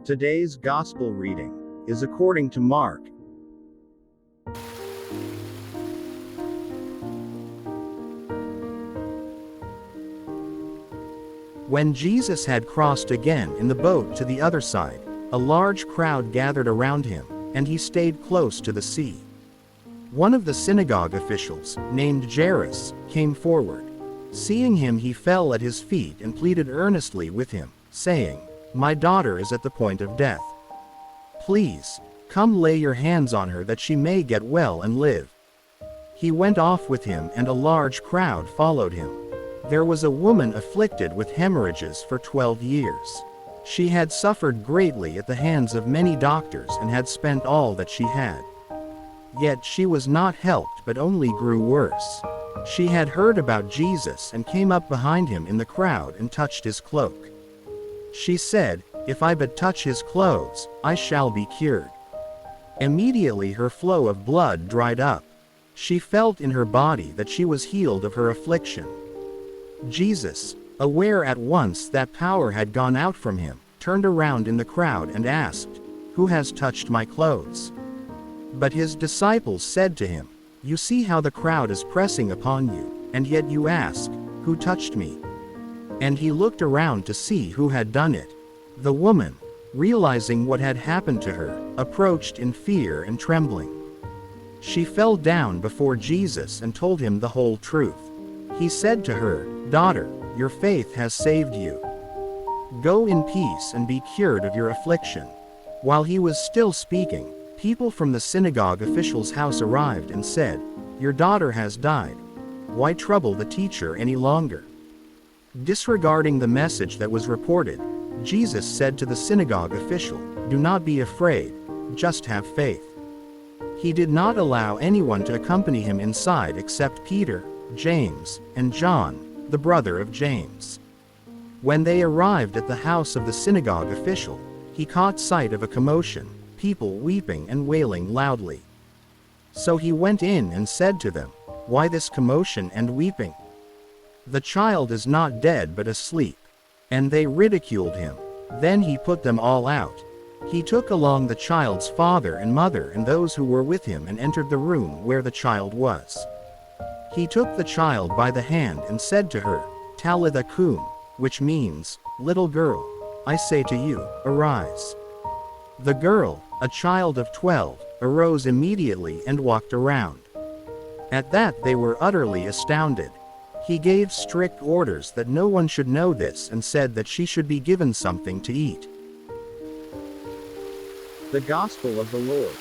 Today's Gospel reading is according to Mark. When Jesus had crossed again in the boat to the other side, a large crowd gathered around him, and he stayed close to the sea. One of the synagogue officials, named Jairus, came forward. Seeing him, he fell at his feet and pleaded earnestly with him, saying, "My daughter is at the point of death. Please, come lay your hands on her that she may get well and live." He went off with him, and a large crowd followed him. There was a woman afflicted with hemorrhages for 12 years. She had suffered greatly at the hands of many doctors and had spent all that she had. Yet she was not helped but only grew worse. She had heard about Jesus and came up behind him in the crowd and touched his cloak. She said, "If I but touch his clothes, I shall be cured." Immediately her flow of blood dried up. She felt in her body that she was healed of her affliction. Jesus, aware at once that power had gone out from him, turned around in the crowd and asked, "Who has touched my clothes?" But his disciples said to him, "You see how the crowd is pressing upon you, and yet you ask, 'Who touched me?'" And he looked around to see who had done it. The woman, realizing what had happened to her, approached in fear and trembling. She fell down before Jesus and told him the whole truth. He said to her, "Daughter, your faith has saved you. Go in peace and be cured of your affliction." While he was still speaking, people from the synagogue official's house arrived and said, "Your daughter has died. Why trouble the teacher any longer?" Disregarding the message that was reported, Jesus said to the synagogue official, "Do not be afraid, just have faith." He did not allow anyone to accompany him inside except Peter, James, and John, the brother of James. When they arrived at the house of the synagogue official, he caught sight of a commotion, people weeping and wailing loudly. So he went in and said to them, "Why this commotion and weeping? The child is not dead but asleep." And they ridiculed him. Then he put them all out. He took along the child's father and mother and those who were with him and entered the room where the child was. He took the child by the hand and said to her, "Talitha cum," which means, "Little girl, I say to you, arise." The girl, a child of 12, arose immediately and walked around. At that they were utterly astounded. He gave strict orders that no one should know this and said that she should be given something to eat. The Gospel of the Lord.